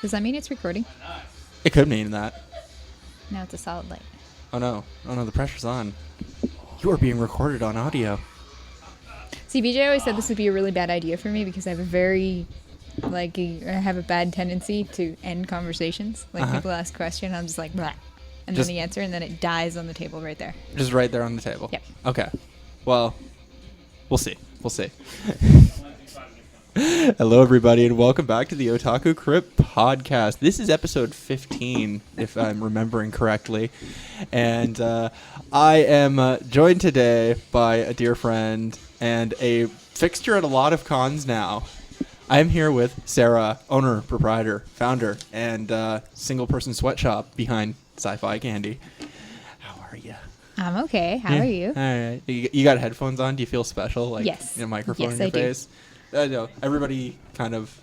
Does that mean it's recording? It could mean that. Now it's a solid light. Oh no, the pressure's on. You are being recorded on audio. See, BJ always said this would be a really bad idea for me because I have I have a bad tendency to end conversations. Like, people ask a question, I'm just like, blah. And then the answer, and then it dies on the table right there. Just right there on the table? Yep. Okay. Well, we'll see. Hello, everybody, and welcome back to the Otaku Crypt Podcast. This is episode 15, if I'm remembering correctly. And I am joined today by a dear friend and a fixture at a lot of cons now. I'm here with Sarah, owner, proprietor, founder, and single-person sweatshop behind Scifeyecandy. Candy. How are you? I'm okay. How are you? All right. You got headphones on? Do you feel special? Like, yes. A microphone in your I face? I know. Everybody kind of...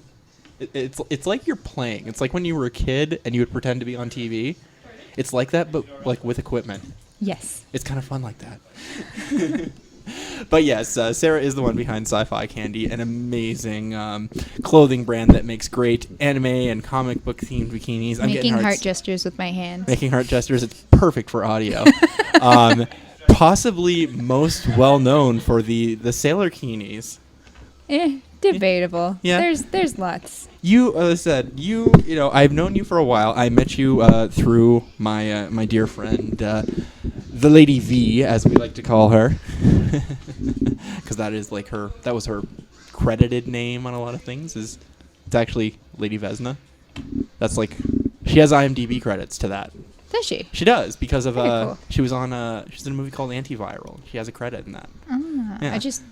It's like you're playing. It's like when you were a kid and you would pretend to be on TV. It's like that, but like with equipment. Yes. It's kind of fun like that. But yes, Sarah is the one behind Scifeyecandy, an amazing clothing brand that makes great anime and comic book themed bikinis. I'm making heart gestures with my hands. Making heart gestures. It's perfect for audio. Possibly most well known for the sailor kinis. Debatable. Yeah. There's lots. You said you know I've known you for a while. I met you through my dear friend, the Lady V, as we like to call her, because that was her credited name on a lot of things. It's actually Lady Vesna. That's like she has IMDb credits to that. Does she? She does because of cool. She was on she's in a movie called Antiviral. She has a credit in that. Yeah. I just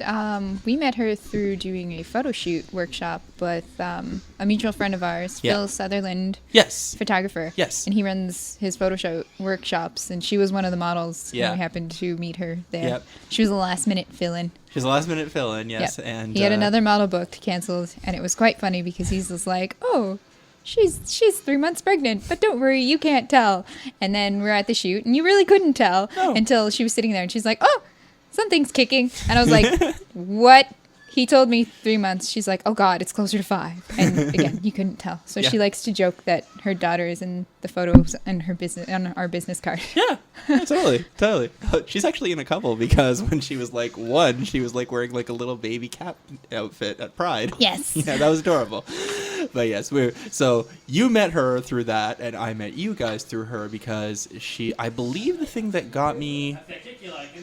we met her through doing a photo shoot workshop with a mutual friend of ours, Phil Sutherland. Yes. Photographer. Yes. And he runs his photo show workshops, and she was one of the models when we happened to meet her there. Yep. She was a last minute fill-in. She's a last minute fill-in, yes. Yep. And he had another model booked, canceled, and it was quite funny because he's just like, oh, she's 3 months pregnant, but don't worry, you can't tell. And then we're at the shoot, and you really couldn't tell until she was sitting there, and she's like, oh, something's kicking. And I was like, what? He told me 3 months. She's like, oh, God, it's closer to 5. And again, you couldn't tell. So she likes to joke that her daughter is in the photos and her business on our business card. Yeah, totally. She's actually in a couple because when she was like 1, she was like wearing like a little baby cap outfit at Pride. Yes. Yeah, that was adorable. But yes, so you met her through that, and I met you guys through her because I believe the thing that got me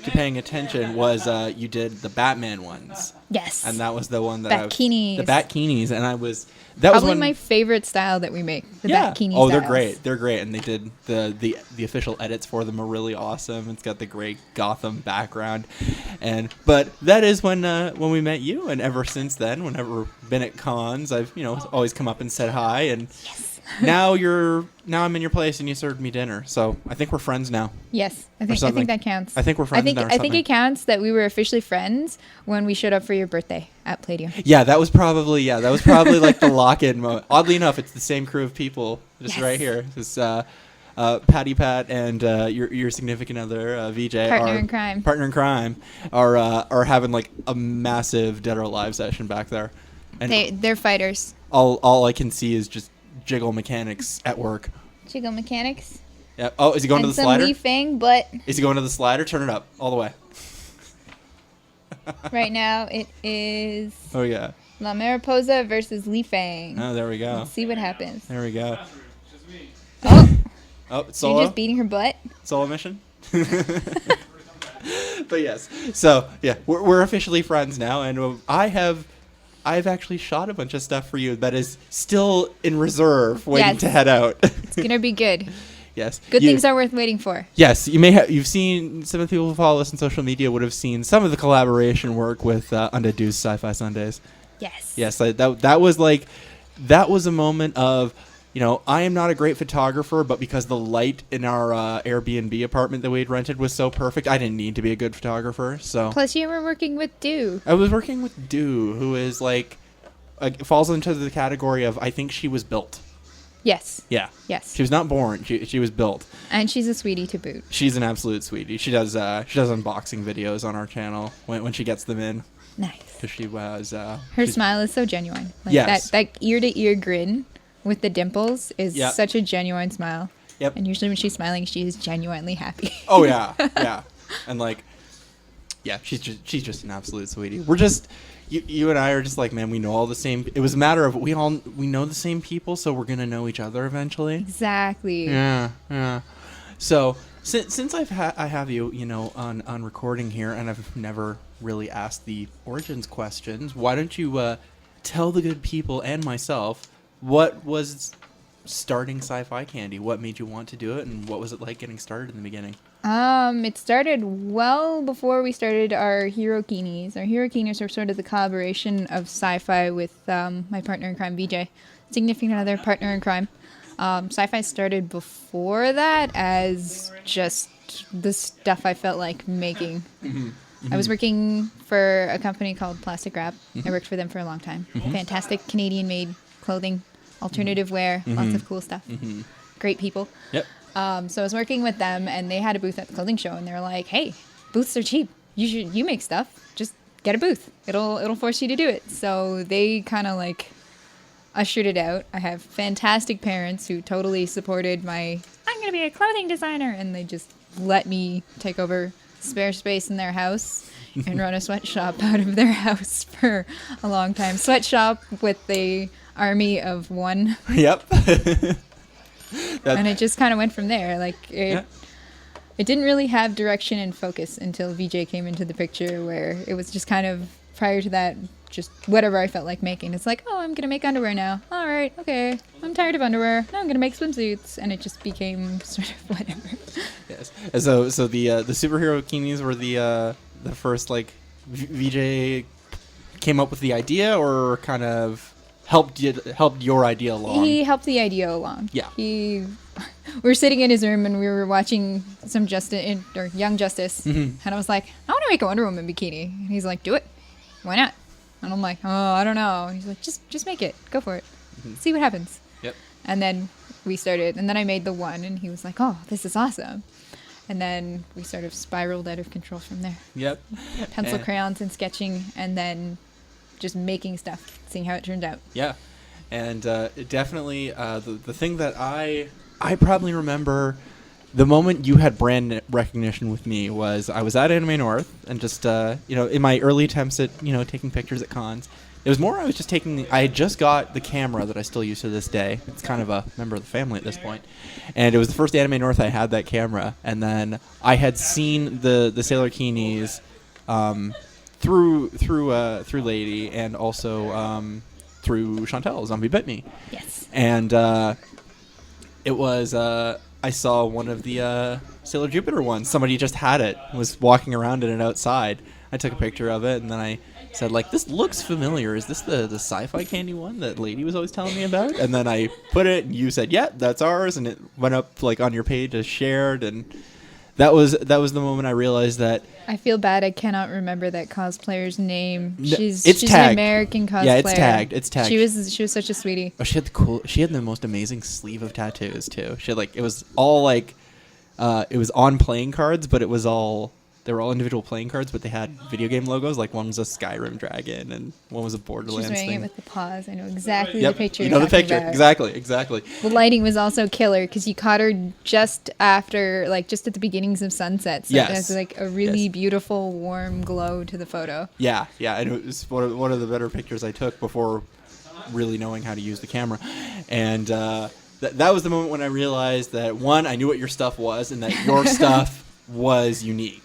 to paying attention was you did the Batman ones. Yes. And that was the one that Batkinis. The Batkinis, and that was probably my favorite style that we make. The Batkini Oh, styles. they're great, and they did the official edits for them are really awesome. It's got the great Gotham background, but that is when we met you, and ever since then, whenever we've been at cons, I've always come up and said hi, and now I'm in your place and you served me dinner, so I think we're friends now. Yes, I think that counts. I think we're friends now. I think it counts that we were officially friends when we showed up for your birthday at Palladium. Yeah, that was probably like the lock-in moment. Oddly enough, it's the same crew of people just right here. It's Patty Pat and your significant other VJ, partner in crime, are having like a massive Dead or Alive session back there. And they're fighters. All I can see is just jiggle mechanics at work. Jiggle mechanics. Yeah. Oh, is he going to the slider? Some leafing, but is he going to the slider? Turn it up all the way. Right now it is. Oh yeah. La Mariposa versus Leafang. Oh, there we go. Let's see what happens. There we go. Oh, it's solo. You're just beating her butt. Solo mission. But yes, so yeah, we're officially friends now, and I've actually shot a bunch of stuff for you that is still in reserve, waiting to head out. It's gonna be good. Yes. Good things are worth waiting for. Yes, you've seen some of the people who follow us on social media would have seen some of the collaboration work with Undead Dude's Sci-Fi Sundays. Yes. Yes, that was a moment of, I am not a great photographer, but because the light in our Airbnb apartment that we had rented was so perfect, I didn't need to be a good photographer. So plus, you were working with Dew. I was working with Dew, who is like falls into the category of I think she was built. Yes. Yeah. Yes. She was not born. She was built. And she's a sweetie to boot. She's an absolute sweetie. She does unboxing videos on our channel when she gets them in. Nice. Because she was. Her smile is so genuine. Like yes. That ear to ear grin with the dimples is Yep. such a genuine smile. Yep. And usually when she's smiling, she is genuinely happy. Oh yeah, yeah, and like, yeah, she's just an absolute sweetie. We're just you and I are just like, man, we know all the same. It was a matter of we know the same people, so we're gonna know each other eventually. Exactly. Yeah, yeah. So since I have you, on recording here, and I've never really asked the origins questions, why don't you tell the good people and myself what was starting Sci-Fi Candy? What made you want to do it, and what was it like getting started in the beginning? It started well before we started our Bikinis. Our Bikinis are sort of the collaboration of sci-fi with my partner in crime, VJ, significant other partner in crime. Sci-fi started before that as just the stuff I felt like making. Mm-hmm. I was working for a company called Plastic Wrap. I worked for them for a long time. Fantastic Canadian-made clothing, alternative wear, lots of cool stuff. Great people. Yep. So I was working with them, and they had a booth at the clothing show, and they're like, "Hey, booths are cheap. You make stuff. Just get a booth. It'll force you to do it." So they kind of like ushered it out. I have fantastic parents who totally supported I'm going to be a clothing designer, and they just let me take over spare space in their house and run a sweatshop out of their house for a long time. Sweatshop with the army of one. Yep. And it just kind of went from there. Like it didn't really have direction and focus until VJ came into the picture, where it was just kind of prior to that, just whatever I felt like making. It's like, oh, I'm going to make underwear now. All right, okay. I'm tired of underwear. Now I'm going to make swimsuits. And it just became sort of whatever. Yes. So the superhero bikinis were the first, like, VJ came up with the idea, or kind of helped your idea along? He helped the idea along. Yeah. We were sitting in his room and we were watching some Young Justice. And I was like, I want to make a Wonder Woman bikini. And he's like, do it. Why not? And I'm like, oh, I don't know. And he's like, just make it. Go for it. See what happens. Yep. And then we started. And then I made the one. And he was like, oh, this is awesome. And then we sort of spiraled out of control from there. Yep. Pencil, crayons, and sketching. And then just making stuff, seeing how it turned out. Yeah. And it definitely, the thing that I probably remember, the moment you had brand recognition with me was I was at Anime North, and just, in my early attempts at, taking pictures at cons, it was more I was just I had just got the camera that I still use to this day. It's kind of a member of the family at this point. And it was the first Anime North I had that camera. And then I had seen the Sailor Keenies through Lady, and also through Chantel, Zombie Bit Me. Yes. And it was I saw one of the Sailor Jupiter ones. Somebody just had it, was walking around in it outside. I took a picture of it, and then I said, like, this looks familiar. Is this the Sci-Fi Candy one that Lady was always telling me about? And then I put it, and you said, yeah, that's ours, and it went up like on your page as shared, and that was the moment I realized that. I feel bad. I cannot remember that cosplayer's name. No, she's tagged. An American cosplayer. Yeah, it's tagged. She was such a sweetie. Oh, she had the most amazing sleeve of tattoos too. She had, like, it was all like it was on playing cards, but they were all individual playing cards, but they had video game logos. Like, one was a Skyrim dragon, and one was a Borderlands She's wearing thing. it with the paws. I know exactly Yep. the picture. You know the picture. About. Exactly. The lighting was also killer because you caught her just after, like, just at the beginnings of sunset. So yes. it has, like, a really beautiful, warm glow to the photo. Yeah, and it was one of the better pictures I took before really knowing how to use the camera. And that was the moment when I realized that, one, I knew what your stuff was, and that your stuff was unique.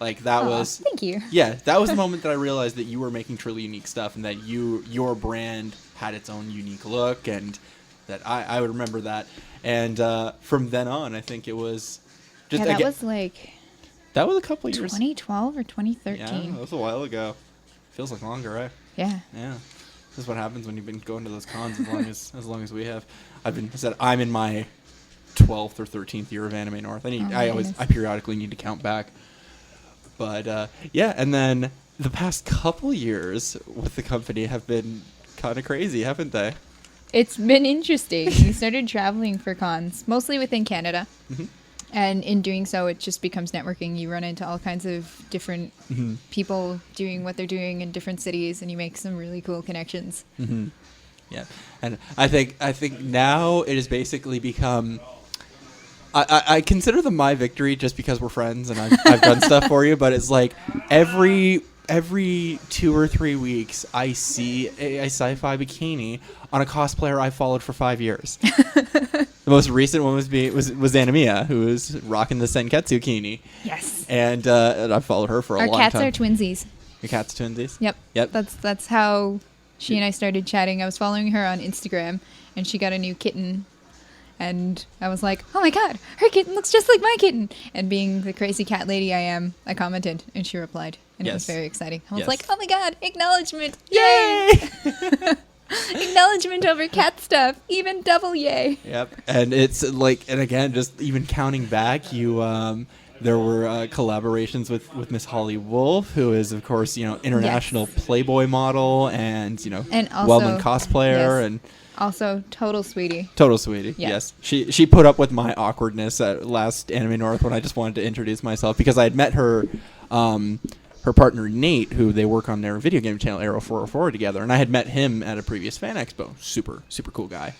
Like, that was... Thank you. Yeah, that was the moment that I realized that you were making truly unique stuff, and that your brand had its own unique look, and that I would remember that. And from then on, I think it was... just that was like... That was a couple of years. 2012 or 2013. Yeah, that was a while ago. Feels like longer, right? Yeah. Yeah. This is what happens when you've been going to those cons as long as we have. I'm in my 12th or 13th year of Anime North. I periodically need to count back. But yeah, and then the past couple years with the company have been kind of crazy, haven't they? It's been interesting. We started traveling for cons, mostly within Canada. Mm-hmm. And in doing so, it just becomes networking. You run into all kinds of different people doing what they're doing in different cities, and you make some really cool connections. Mm-hmm. Yeah, and I think now it has basically become. I consider them my victory just because we're friends and I've done stuff for you, but it's like every 2 or 3 weeks I see a sci-fi bikini on a cosplayer I followed for 5 years. The most recent one was Anamia, who was rocking the Senketsu bikini. Yes. And I followed her for a long time. Our cats are twinsies. Your cat's twinsies? Yep. That's how she and I started chatting. I was following her on Instagram, and she got a new kitten. And I was like, oh my god, her kitten looks just like my kitten. And being the crazy cat lady I am, I commented, and she replied. And it was very exciting. I was like, oh my god, acknowledgement. Yay! Acknowledgement over cat stuff. Even double yay. Yep. And it's like, and again, just even counting back, there were collaborations with Miss Holly Wolf, who is, of course, international Playboy model and, and also, well-known cosplayer. And also, total sweetie. Total sweetie, yes. She put up with my awkwardness at last Anime North when I just wanted to introduce myself because I had met her partner Nate, who they work on their video game channel Arrow 404 together, and I had met him at a previous fan expo. Super cool guy.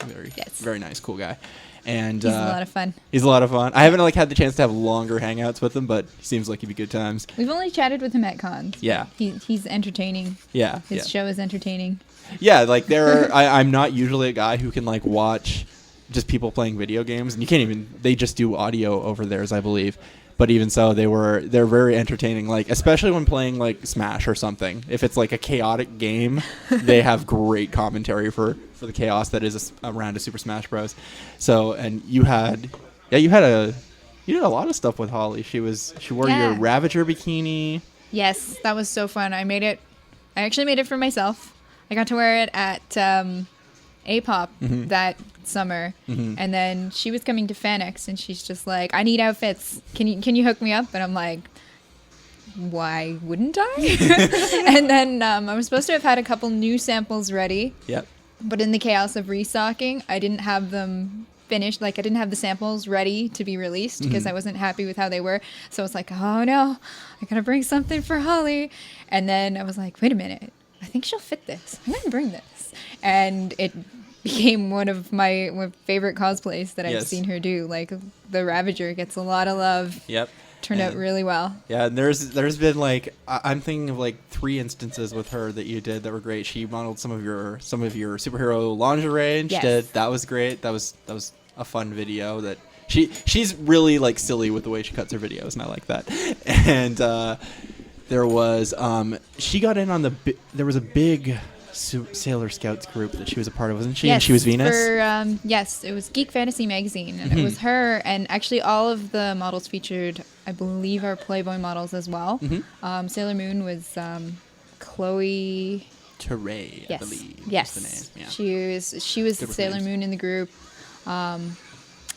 Very nice, cool guy. And he's a lot of fun. He's a lot of fun. I haven't had the chance to have longer hangouts with him, but he seems like he'd be good times. We've only chatted with him at cons. Yeah. He's entertaining. Yeah. His show is entertaining. Yeah, like I'm not usually a guy who can watch just people playing video games, and you can't even. They just do audio over theirs, I believe. But even so, they're very entertaining. Especially when playing Smash or something. If it's a chaotic game, they have great commentary for the chaos that is around a Super Smash Bros. So, and you did a lot of stuff with Holly. She wore your Ravager bikini. Yes, that was so fun. I actually made it for myself. I got to wear it at APOP that summer, and then she was coming to FanX, and she's just like, "I need outfits. Can you hook me up?" And I'm like, "Why wouldn't I?" And then I was supposed to have had a couple new samples ready. Yep. But in the chaos of restocking, I didn't have them finished. I didn't have the samples ready to be released because I wasn't happy with how they were. So I was like, "Oh no, I gotta bring something for Holly." And then I was like, "Wait a minute. I think she'll fit this. I'm going to bring this." And it became one of my favorite cosplays that I've seen her do. The Ravager gets a lot of love. Yep. Turned out really well. Yeah, and there's been I'm thinking of 3 instances with her that you did that were great. She modeled some of your superhero lingerie, and she did. That was great. That was a fun video that she's really silly with the way she cuts her videos, and I like that. And there was she got in on there was a big Sailor Scouts group that she was a part of, wasn't she? Yes, and she was Venus. Yes, it was Geek Fantasy magazine, and it was her. And actually, all of the models featured, I believe, are Playboy models as well. Sailor Moon was Chloe Teray, I believe. Yes, was the name. Yeah. She was Sailor Moon in the group. I'm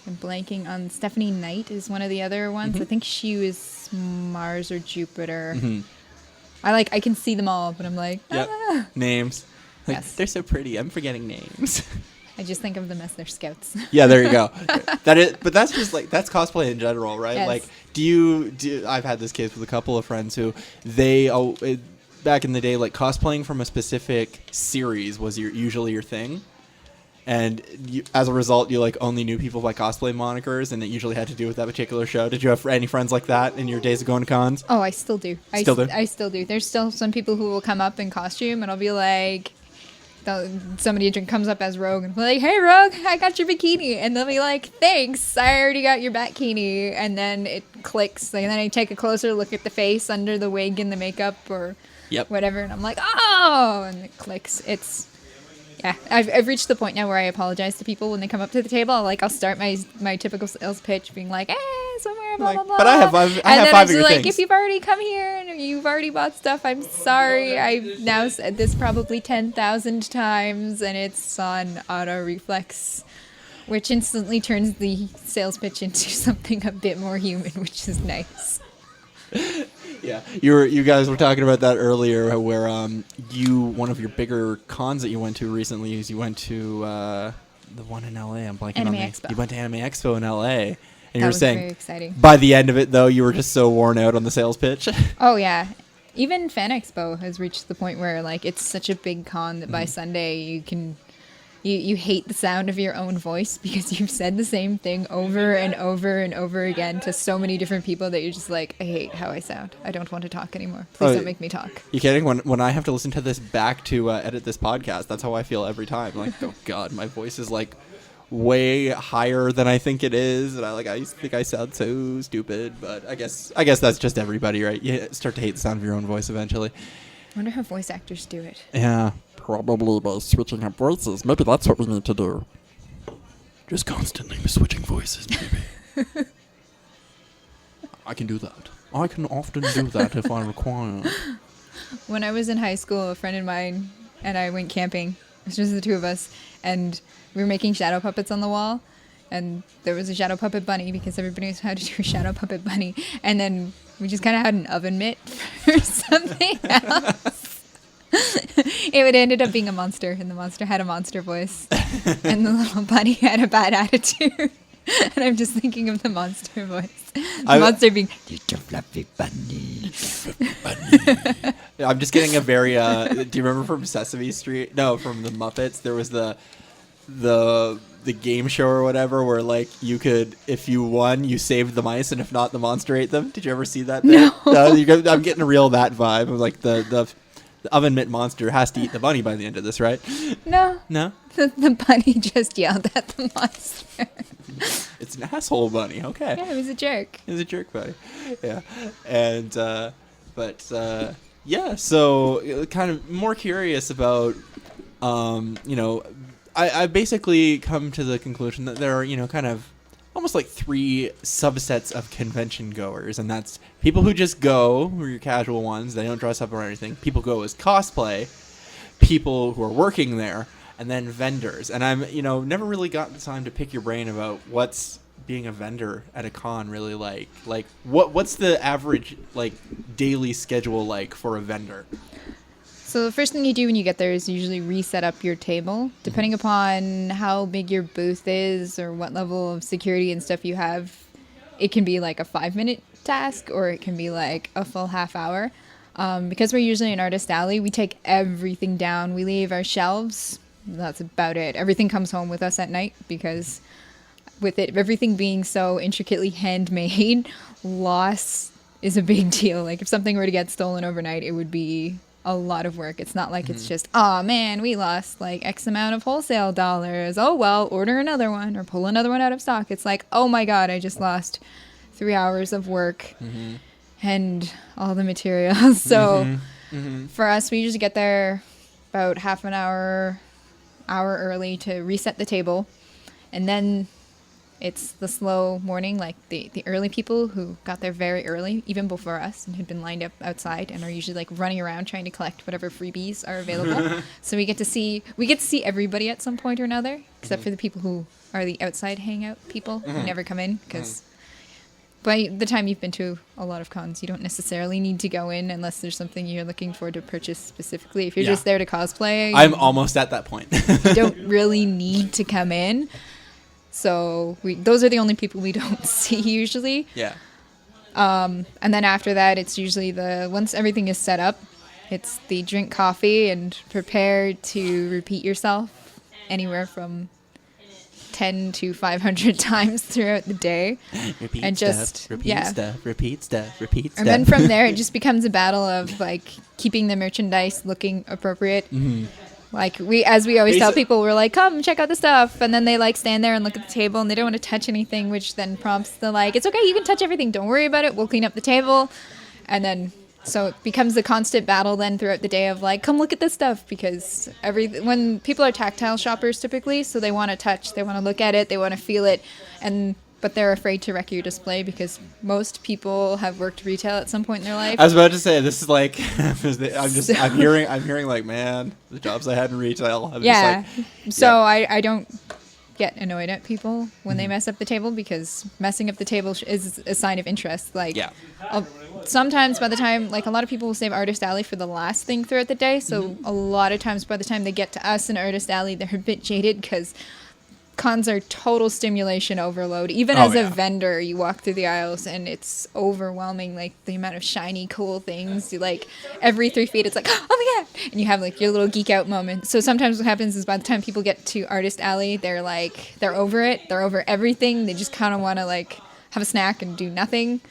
blanking on Stephanie Knight is one of the other ones. I think she was Mars or Jupiter. I can see them all, but I'm like, names. They're so pretty. I'm forgetting names. I just think of them as their scouts. Yeah, there you go. But that's just that's cosplay in general, right? Yes. Do I've had this case with a couple of friends who back in the day, cosplaying from a specific series was usually your thing. And as a result, you only knew people by cosplay monikers, and it usually had to do with that particular show. Did you have any friends like that in your days of going to cons? Oh, I still do. I still do. There's still some people who will come up in costume, and I'll be like, somebody comes up as Rogue, and be like, "Hey, Rogue, I got your bikini," and they'll be like, "Thanks, I already got your bikini," and then it clicks, and then I take a closer look at the face under the wig and the makeup or whatever, and I'm like, "Oh," and it clicks. Yeah, I've reached the point now where I apologize to people when they come up to the table. I'll start my typical sales pitch being like, "Hey, somewhere, blah, blah, blah." But I have 5 of your things. If you've already come here and you've already bought stuff, I'm sorry. I've now said this probably 10,000 times, and it's on auto reflex, which instantly turns the sales pitch into something a bit more human, which is nice. Yeah, you guys were talking about that earlier, where one of your bigger cons that you went to recently is you went to the one in LA. I'm blanking on Expo. You went to Anime Expo in LA, and you were saying very exciting. By the end of it, though, you were just so worn out on the sales pitch. Oh yeah, even Fan Expo has reached the point where it's such a big con that by Sunday you can you hate the sound of your own voice because you've said the same thing over and over and over again to so many different people that you're just like, I hate how I sound. I don't want to talk anymore. Please don't make me talk. You kidding? When I have to listen to this back to edit this podcast, that's how I feel every time. Like, oh God, my voice is like way higher than I think it is, and I used to think I sound so stupid, but I guess that's just everybody, right? You start to hate the sound of your own voice eventually. I wonder how voice actors do it. Yeah. Probably by switching up voices. Maybe that's what we need to do. Just constantly switching voices, maybe. I can do that. I can often do that if I require. When I was in high school, a friend of mine and I went camping. It was just the two of us. And we were making shadow puppets on the wall. And there was a shadow puppet bunny because everybody knows how to do a shadow puppet bunny. And then we just kind of had an oven mitt for something else. It ended up being a monster, and the monster had a monster voice, and the little bunny had a bad attitude. And I'm just thinking of the monster voice. The monster being, "Little fluffy bunny." I'm just getting a very. Do you remember from Sesame Street? No, from the Muppets. There was the game show or whatever where like you could, if you won, you saved the mice, and if not, the monster ate them. Did you ever see that? No. I'm getting a real that vibe of like the oven mitt monster has to eat the bunny by the end of this, right? No. No? The bunny just yelled at the monster. It's an asshole bunny. Okay. Yeah, it was a jerk. It was a jerk bunny. Yeah. And, yeah, so kind of more curious about, I basically come to the conclusion that there are, kind of almost like 3 subsets of convention goers, and that's people who just go, who are your casual ones, they don't dress up or anything. People go as cosplay, people who are working there, and then vendors. And I'm, never really gotten the time to pick your brain about what's being a vendor at a con really like. Like, what's the average, like, daily schedule like for a vendor? So the first thing you do when you get there is usually reset up your table. Depending upon how big your booth is or what level of security and stuff you have, it can be like a 5-minute task or it can be like a full half hour. Because we're usually an artist alley, we take everything down. We leave our shelves. That's about it. Everything comes home with us at night because with it, everything being so intricately handmade, loss is a big deal. Like if something were to get stolen overnight, it would be a lot of work. It's not like it's just, oh man, we lost like X amount of wholesale dollars. Oh well, order another one or pull another one out of stock. It's like, oh my God, I just lost 3 hours of work and all the materials. So for us, we usually get there about half an hour early to reset the table. And then it's the slow morning, like the early people who got there very early, even before us, and had been lined up outside and are usually like running around trying to collect whatever freebies are available. So we get to see everybody at some point or another, except for the people who are the outside hangout people who never come in, because by the time you've been to a lot of cons, you don't necessarily need to go in unless there's something you're looking for to purchase specifically. If you're just there to cosplay, I'm almost at that point. You don't really need to come in. So those are the only people we don't see usually. Yeah. And then after that, it's usually once everything is set up, it's the drink coffee and prepare to repeat yourself anywhere from 10 to 500 times throughout the day. Repeat stuff. And then from there, it just becomes a battle of like keeping the merchandise looking appropriate. Like as we always tell people, we're like, come check out the stuff. And then they like stand there and look at the table and they don't want to touch anything, which then prompts the like, it's okay, you can touch everything. Don't worry about it. We'll clean up the table. And then, so it becomes the constant battle then throughout the day of like, come look at this stuff, because when people are tactile shoppers typically, so they want to touch, they want to look at it, they want to feel it. But they're afraid to wreck your display because most people have worked retail at some point in their life. I was about to say, this is like, I'm hearing like, man, the jobs I had in retail. I don't get annoyed at people when they mess up the table, because messing up the table is a sign of interest. Like, sometimes by the time, like a lot of people will save Artist Alley for the last thing throughout the day. So a lot of times by the time they get to us in Artist Alley, they're a bit jaded because cons are total stimulation overload. Even Oh, as yeah. a vendor, you walk through the aisles and it's overwhelming, like the amount of shiny, cool things. You like every 3 feet, it's like, oh my god! And you have like your little geek out moment. So sometimes what happens is by the time people get to Artist Alley, they're over it. They're over everything. They just kind of want to like have a snack and do nothing.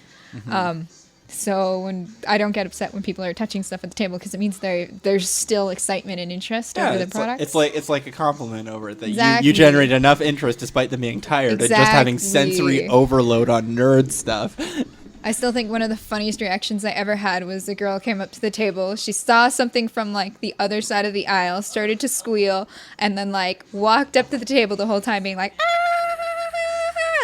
So when I don't get upset when people are touching stuff at the table because it means there's still excitement and interest over the product. It's like a compliment over it that Exactly. you generate enough interest despite them being tired and just having sensory Exactly. overload on nerd stuff. I still think one of the funniest reactions I ever had was a girl came up to the table. She saw something from like the other side of the aisle, started to squeal, and then like walked up to the table the whole time being like, ah!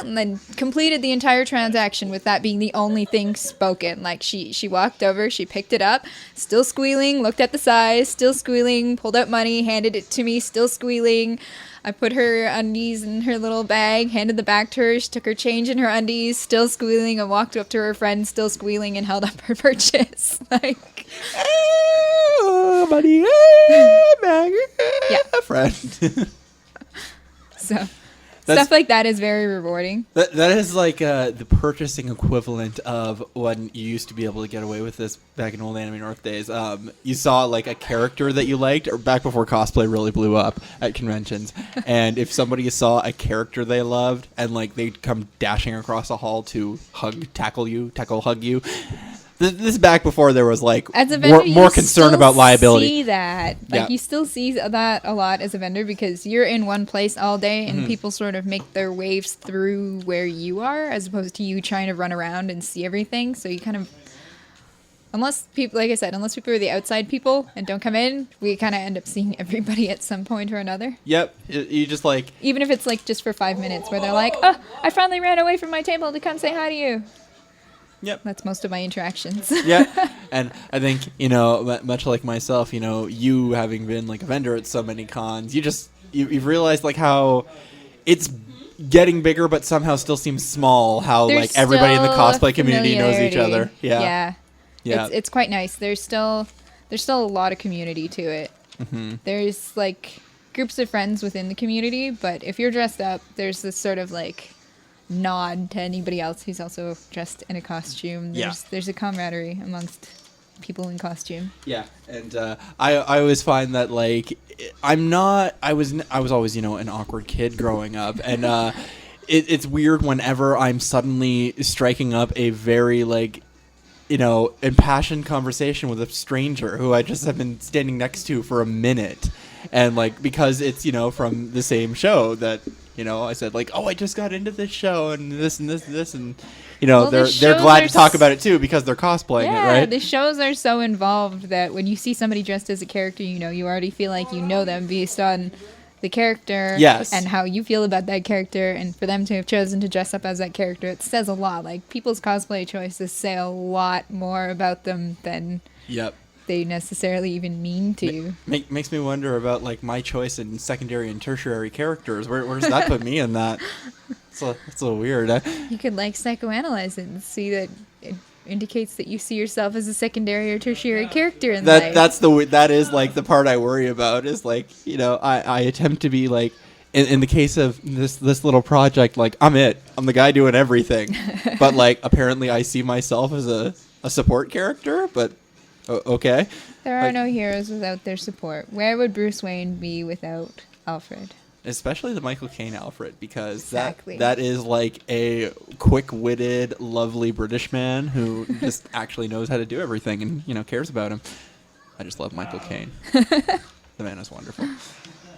And then completed the entire transaction with that being the only thing spoken. Like she walked over, she picked it up, still squealing, looked at the size, still squealing, pulled out money, handed it to me, still squealing. I put her undies in her little bag, handed the back to her. She took her change in her undies, still squealing, and walked up to her friend, still squealing, and held up her purchase. Like, Oh, buddy, bag, Yeah. friend. so stuff like that is very rewarding. That is like the purchasing equivalent of when you used to be able to get away with this back in old Anime North days. You saw like a character that you liked, or back before cosplay really blew up at conventions. And if somebody saw a character they loved, and like they'd come dashing across the hall to tackle hug you. This is back before there was like As a vendor, more you concern still about liability. See that, like Yeah. you still see that a lot as a vendor because you're in one place all day, and people sort of make their waves through where you are, as opposed to you trying to run around and see everything. So you kind of, unless people, like I said, unless people are the outside people and don't come in, we kind of end up seeing everybody at some point or another. Yep, you just like Even if it's like just for 5 minutes, where they're like, "Oh, I finally ran away from my table to come say hi to you." yep. That's most of my interactions. Yeah, and I think, you know, much like myself, you know, you having been like a vendor at so many cons, you've realized like how it's getting bigger but somehow still seems small, how There's like everybody in the still a cosplay community knows each familiarity. other. Yeah. It's quite nice. There's still a lot of community to it. There's like groups of friends within the community, but if you're dressed up, there's this sort of like nod to anybody else who's also dressed in a costume. There's a camaraderie amongst people in costume. Yeah, and I always find that like I was always, you know, an awkward kid growing up, and it's weird whenever I'm suddenly striking up a very like, you know, impassioned conversation with a stranger who I just have been standing next to for a minute, and like because it's, you know, from the same show that, you know, I said like, oh, I just got into this show and this and this and this, and you know, Well, the they're glad to shows talk are about it too because they're cosplaying it, Yeah, right? the shows are so involved that when you see somebody dressed as a character, you know, you already feel like you know them based on the character Yes. and how you feel about that character. And for them to have chosen to dress up as that character, it says a lot. Like, people's cosplay choices say a lot more about them than Yep. they necessarily even mean to. Makes me wonder about like my choice in secondary and tertiary characters. Where does that put me in that? It's a little weird. You could like psychoanalyze it and see that it indicates that you see yourself as a secondary or tertiary character in life. That is like the part I worry about is like, you know, I attempt to be like in the case of this little project, like I'm the guy doing everything, but like apparently I see myself as a support character, but okay. There are Like- no heroes without their support. Where would Bruce Wayne be without Alfred? Especially the Michael Caine Alfred, because Exactly. that is like a quick-witted, lovely British man who just actually knows how to do everything and, you know, cares about him. I just love Michael Caine. The man is wonderful.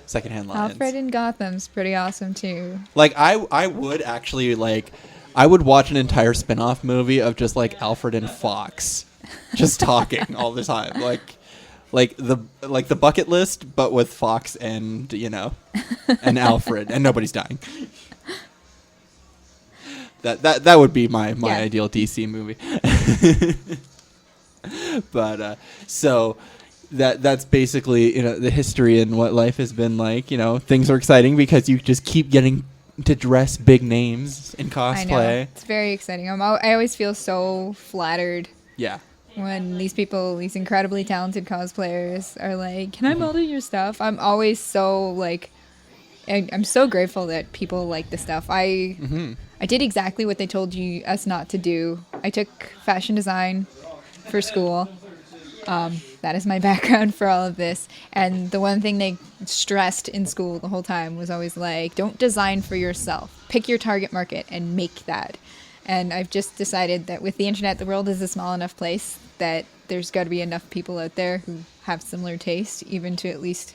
Secondhand Lions. Alfred in Gotham's pretty awesome too. Like I would actually like I would watch an entire spin-off movie of just like Alfred and Fox just talking all the time. Like the bucket list, but with Fox and, you know, and Alfred, and nobody's dying. That would be my Yeah. ideal DC movie. But so that's basically, you know, the history and what life has been like. You know, things are exciting because you just keep getting to dress big names in cosplay. I know. It's very exciting. I always feel so flattered Yeah. when these people, these incredibly talented cosplayers are like, "Can I model your stuff?" I'm always so like I'm so grateful that people like the stuff. I did exactly what they told us not to do. I took fashion design for school. That is my background for all of this. And the one thing they stressed in school the whole time was always like, don't design for yourself. Pick your target market and make that. And I've just decided that with the internet, the world is a small enough place that there's got to be enough people out there who have similar taste, even to at least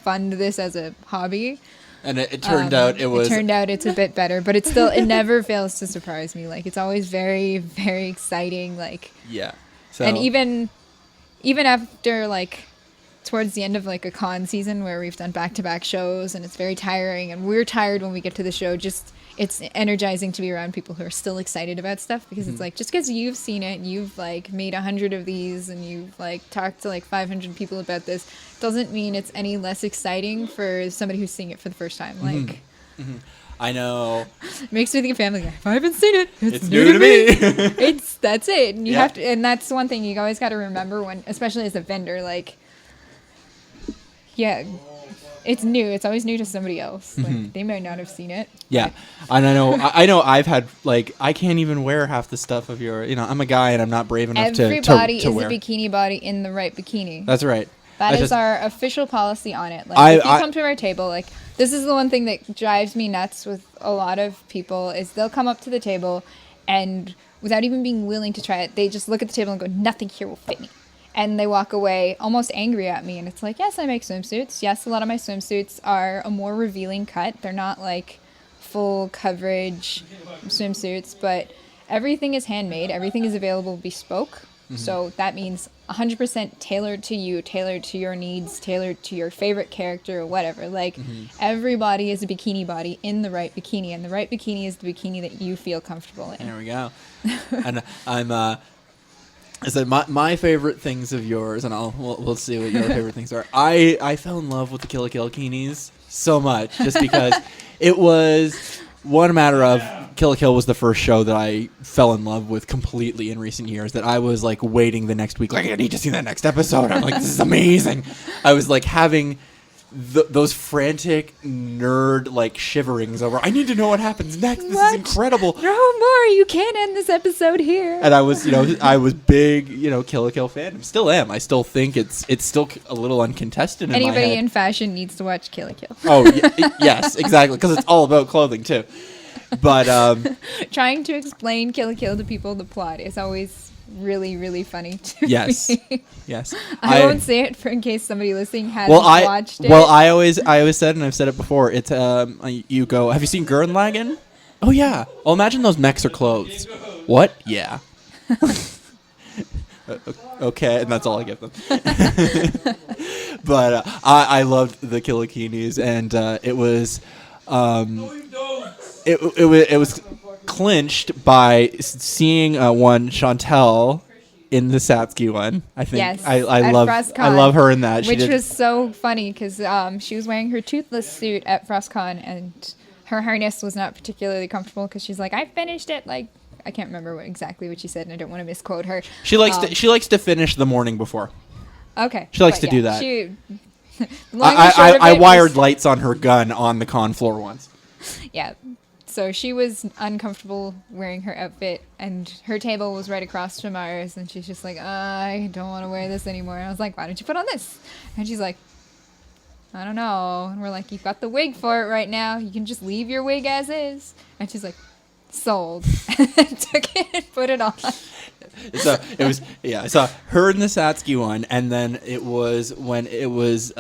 fund this as a hobby. And it turned out it turned out it's a bit better, but it never fails to surprise me. Like, it's always very, very exciting. Like, yeah. So, and even after, like, towards the end of, like, a con season where we've done back-to-back shows and it's very tiring and we're tired when we get to the show, just it's energizing to be around people who are still excited about stuff, because it's like, just because you've seen it and you've, like, made 100 of these and you've, like, talked to, like, 500 people about this doesn't mean it's any less exciting for somebody who's seeing it for the first time. Like, I know. It makes me think of Family Guy. If I haven't seen it, It's new to me. That's it. And you Yeah. have to, and that's one thing you always got to remember when, especially as a vendor, like, yeah, it's new. It's always new to somebody else. Like, they might not have seen it. Yeah, and I know I've had, like, I can't even wear half the stuff of your, I'm a guy and I'm not brave enough Every to body to is wear. a bikini body in the right bikini. That's right. That That's is just- our official policy on it. Like, if you I- come to our table, like, this is the one thing that drives me nuts with a lot of people is they'll come up to the table and without even being willing to try it, they just look at the table and go, nothing here will fit me. And they walk away almost angry at me. And it's like, yes, I make swimsuits. Yes, a lot of my swimsuits are a more revealing cut. They're not like full coverage swimsuits, but everything is handmade. Everything is available bespoke. So that means 100% tailored to you, tailored to your needs, tailored to your favorite character or whatever. Like, everybody is a bikini body in the right bikini, and the right bikini is the bikini that you feel comfortable in. There we go. And I said my favorite things of yours, and we'll see what your favorite things are. I fell in love with the Kill la Kill-Kinis so much just because it was one matter of Kill la Kill was the first show that I fell in love with completely in recent years, that I was like waiting the next week, like, I need to see that next episode. I'm like, this is amazing. I was like having those frantic nerd like shiverings over, I need to know what happens next. This is incredible. No more. You can't end this episode here. And I was, I was big, Kill la Kill fan. I still am. I still think it's still a little uncontested in my Anybody head. in fashion needs to watch Kill la Kill. Oh, yes, exactly. Because it's all about clothing, too. But, Trying to explain Kill la Kill to people, the plot, is always really, really funny to yes. me. Yes. I won't say it in case somebody listening hasn't watched it. Well, I always said, and I've said it before, it's, you go, have you seen Gurren Lagann? Oh, yeah. Well, imagine those mechs are clothes. What? Yeah. Okay, and that's all I give them. But I loved the Kill la Kill-Kinis, and it was it was clinched by seeing one Chantel in the Satsuki one. I think Yes, I at love FrostCon, love her in that. Which was so funny because she was wearing her toothless suit at FrostCon, and her harness was not particularly comfortable because she's like, I finished it. Like, I can't remember exactly what she said, and I don't want to misquote her. She likes to finish the morning before. Okay. She likes but to do that. I I wired lights on her gun on the con floor once. Yeah. So she was uncomfortable wearing her outfit, and her table was right across from ours, and she's just like, I don't want to wear this anymore. And I was like, why don't you put on this? And she's like, I don't know. And we're like, you've got the wig for it right now. You can just leave your wig as is. And she's like, sold. And took it and put it on. So it was, I saw her in the Satsuki one, and then it was when it was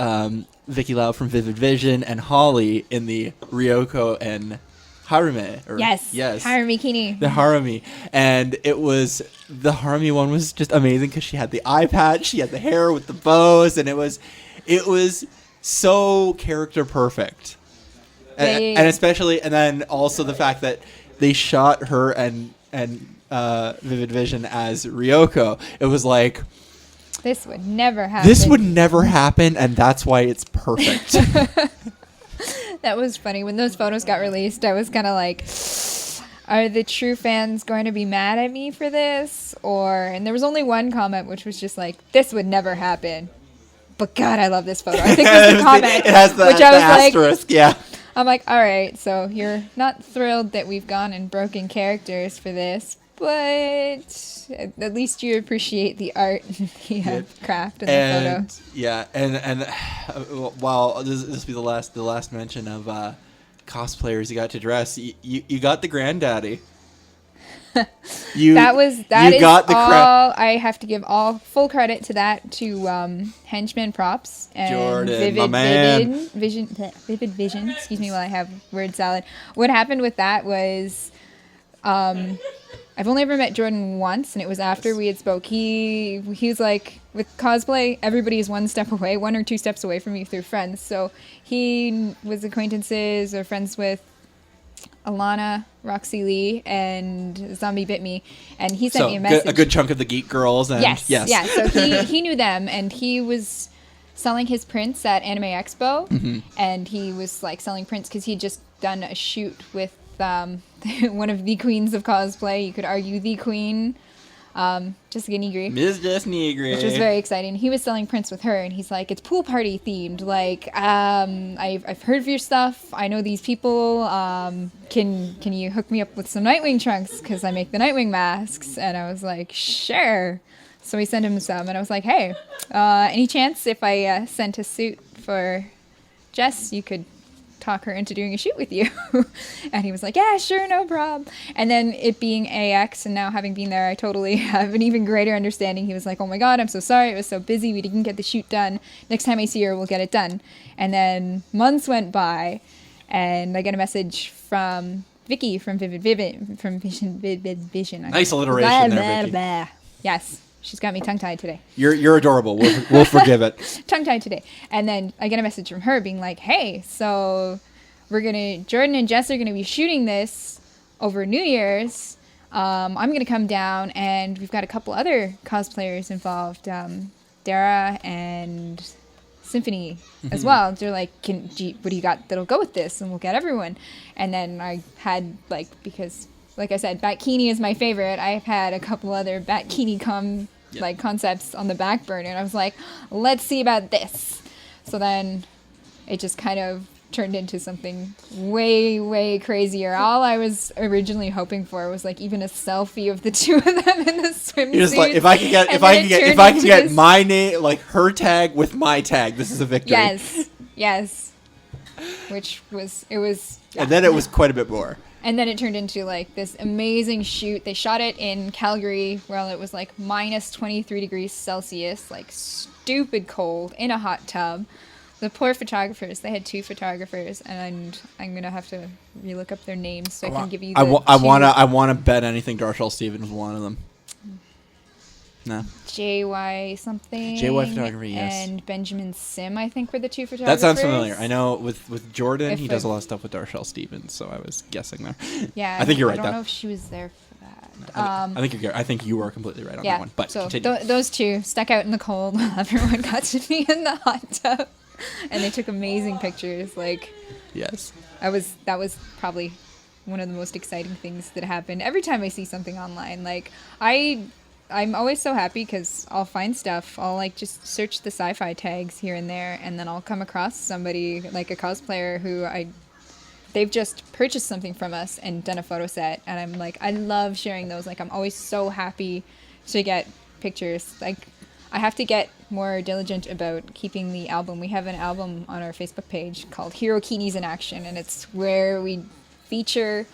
Vicky Lau from Vivid Vision and Holly in the Ryoko and Harume. Yes. Harume Kini. The Harumi. And it was, the Harumi one was just amazing because she had the eye patch, she had the hair with the bows, and it was so character perfect. And especially, and then also the fact that they shot her and Vivid Vision as Ryoko. It was like, this would never happen. This would never happen, and that's why it's perfect. That was funny. When those photos got released, I was kind of like, are the true fans going to be mad at me for this? And there was only one comment, which was just like, this would never happen. But God, I love this photo. I think that's the comment. It has the which I was asterisk, like, yeah. I'm like, all right, so you're not thrilled that we've gone and broken characters for this, but at least you appreciate the art and the craft and the photo. Yeah, and while this will be the last mention of cosplayers you got to dress, you got the granddaddy. That is all. I have to give all full credit to that to Henchman Props and Jordan, Vivid Vision. Excuse me while I have word salad. What happened with that was, I've only ever met Jordan once, and it was after we had spoke. He was like, with cosplay, everybody is one step away, 1 or 2 steps away from you through friends. So he was acquaintances or friends with Alana, Roxy Lee, and Zombie Bit Me, and he sent me a message. A good chunk of the geek girls. And yes. Yeah. So he knew them, and he was selling his prints at Anime Expo, and he was like selling prints because he'd just done a shoot with one of the queens of cosplay. You could argue the queen, Jessica Negri. Miss Jess Negri. Which was very exciting. He was selling prints with her, and he's like, it's pool party themed. Like, I've heard of your stuff. I know these people. Can you hook me up with some Nightwing trunks? Because I make the Nightwing masks. And I was like, sure. So we sent him some, and I was like, hey, any chance if I sent a suit for Jess, you could talk her into doing a shoot with you? And he was like, yeah, sure, no problem. And then it being AX and now having been there, I totally have an even greater understanding. He was like, oh my god, I'm so sorry, it was so busy, we didn't get the shoot done. Next time I see her, we'll get it done. And then months went by, and I get a message from Vicky from Vivid Vision. Nice alliteration there, Vicky. Yes. She's got me tongue-tied today. You're adorable. We'll forgive it. Tongue-tied today. And then I get a message from her being like, hey, so Jordan and Jess are going to be shooting this over New Year's. I'm going to come down, and we've got a couple other cosplayers involved, Dara and Symphony as well. They're like, what do you got that'll go with this? And we'll get everyone. And then I had, because... like I said, Bikinis is my favorite. I've had a couple other Bikini concepts on the back burner, and I was like, let's see about this. So then it just kind of turned into something way, way crazier. All I was originally hoping for was like even a selfie of the two of them in the swimsuit. You're just like, if I can get my name, like her tag with my tag, this is a victory. Yes. Which was and then it was quite a bit more. And then it turned into like this amazing shoot. They shot it in Calgary where it was like minus 23 degrees Celsius, like stupid cold in a hot tub. The poor photographers, they had 2 photographers, and I'm going to have to relook up their names so I can give you the I want to bet anything Darshall Stevens was one of them. No. JY something. JY Photography, yes. And Benjamin Sim, I think, were the 2 photographers. That sounds familiar. I know with Jordan, he does a lot of stuff with Darshall Stevens, so I was guessing there. Yeah. I think you're right. I don't know if she was there for that. I think you are completely right on that one. But so continue. Those 2 stuck out in the cold while everyone got to be in the hot tub. And they took amazing pictures. Like, yes. That was probably one of the most exciting things that happened. Every time I see something online, like, I'm always so happy because I'll find stuff. I'll like just search the sci-fi tags here and there, and then I'll come across somebody like a cosplayer who they've just purchased something from us and done a photo set, and I'm like, I love sharing those. Like, I'm always so happy to get pictures. Like, I have to get more diligent about keeping the album. We have an album on our Facebook page called Hero Kinis in Action, and it's where we feature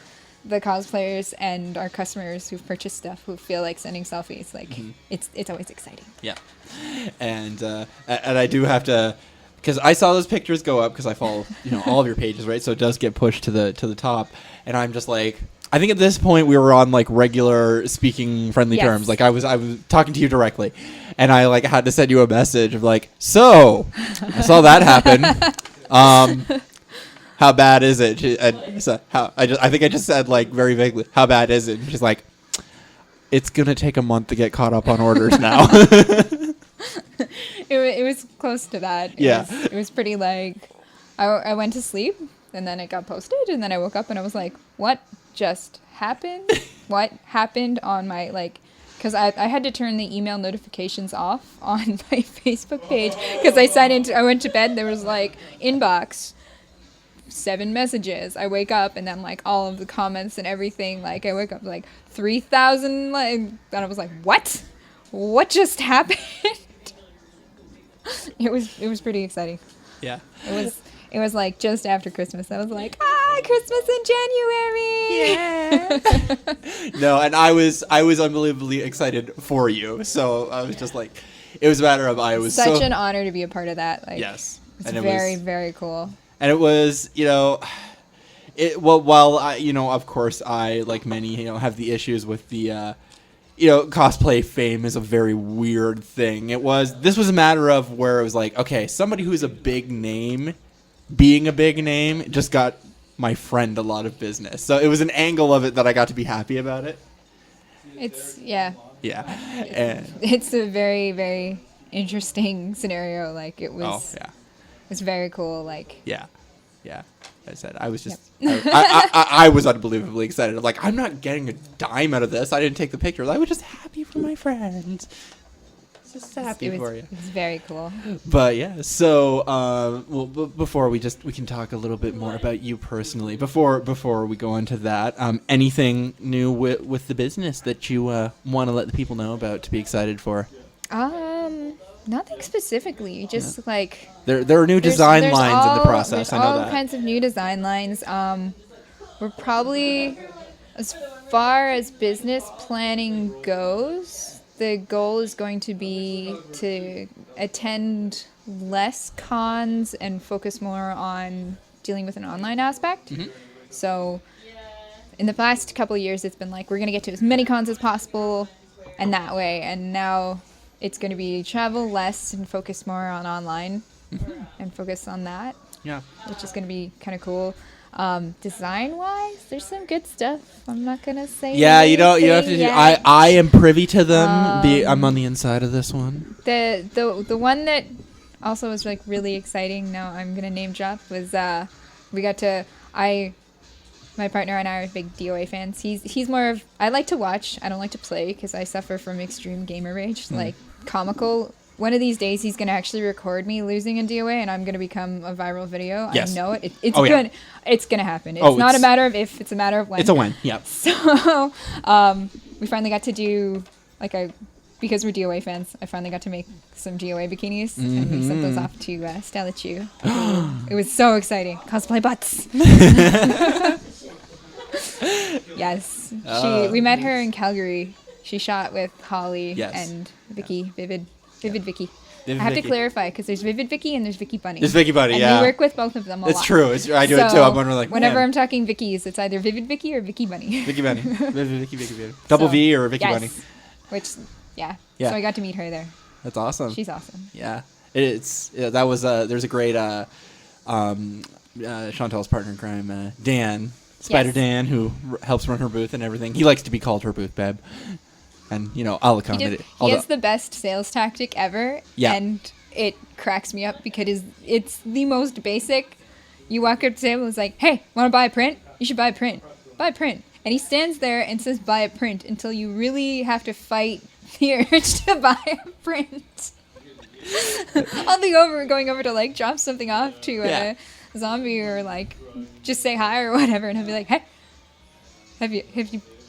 the cosplayers and our customers who've purchased stuff who feel like sending selfies. Like, it's always exciting. Yeah. And I do have to, because I saw those pictures go up because I follow all of your pages, right? So it does get pushed to the top, and I'm just like, I think at this point we were on like regular speaking friendly terms. Like I was talking to you directly, and I like had to send you a message of like, so I saw that happen. How bad is it? I think I just said like very vaguely, how bad is it? And she's like, it's gonna take a month to get caught up on orders now. It was close to that. It was pretty like, I went to sleep and then it got posted, and then I woke up and I was like, what just happened? What happened on my like? Because I had to turn the email notifications off on my Facebook page because I went to bed. There was like inbox 7 messages. I wake up and then like all of the comments and everything. Like I wake up like 3,000. Like, and I was like, what? What just happened? It was pretty exciting. Yeah. It was like just after Christmas. I was like, Christmas in January. Yeah. No, and I was unbelievably excited for you. So I was just like, it was a matter of I was such an honor to be a part of that. Like, yes, it's very, very cool. And it was, while I, of course, I, like many, have the issues with the, cosplay fame is a very weird thing. This was a matter of where it was like, okay, somebody who's a big name, being a big name, just got my friend a lot of business. So it was an angle of it that I got to be happy about it. Yeah. And it's a very, very interesting scenario. Like it was. Oh, yeah. It's very cool. Like. Yeah. I said I was just I was unbelievably excited. I'm like, I'm not getting a dime out of this. I didn't take the pictures. I was just happy for my friends. Just happy for you. It's very cool. But yeah, so before we can talk a little bit more about you personally. Before we go into that, anything new with the business that you want to let the people know about to be excited for? Nothing specifically. Just like there are new design lines in the process. I know that. All kinds of new design lines. We're probably, as far as business planning goes, the goal is going to be to attend less cons and focus more on dealing with an online aspect. Mm-hmm. So in the past couple of years, it's been like, we're going to get to as many cons as possible and that way. And now it's going to be travel less and focus more on online and focus on that. Yeah. Which is going to be kind of cool. Design-wise, there's some good stuff. I'm not going to say you don't have to yet. I am privy to them. I'm on the inside of this one. The one that also was like really exciting, now I'm going to name drop, was we got to my partner and I are big DOA fans. He's more of, I like to watch, I don't like to play because I suffer from extreme gamer rage, like comical. One of these days he's going to actually record me losing in DOA and I'm going to become a viral video. Yes. I know it. It's good. Yeah. It's going to happen. It's not a matter of if, it's a matter of when. It's a when, yep. So we finally got to do, because we're DOA fans, I finally got to make some DOA bikinis, and we sent those off to Stella-Chu. It was so exciting. Cosplay butts. Yes. We met her in Calgary. She shot with Holly and Vicky, Vivid Vicky. I have to clarify because there's Vivid Vicky and there's Vicky Bunny. There's Vicky Bunny, and we work with both of them a lot. It's true. I do it too. I'm wondering, like, whenever I'm talking Vickies, it's either Vivid Vicky or Vicky Bunny. Vicky Bunny. Vicky Bunny. Double V or Vicky Bunny. Which, yeah. So I got to meet her there. That's awesome. She's awesome. Yeah. There's a great Chantal's partner in crime, Dan. Spider Dan, who helps run her booth and everything. He likes to be called her booth babe. And, I'll accommodate it. He has the best sales tactic ever. Yeah. And it cracks me up because it's the most basic. You walk up to the table and it's like, hey, want to buy a print? You should buy a print. Buy a print. And he stands there and says buy a print until you really have to fight the urge to buy a print. I'll be going over to drop something off to a zombie or just say hi or whatever, and he'll be like, hey,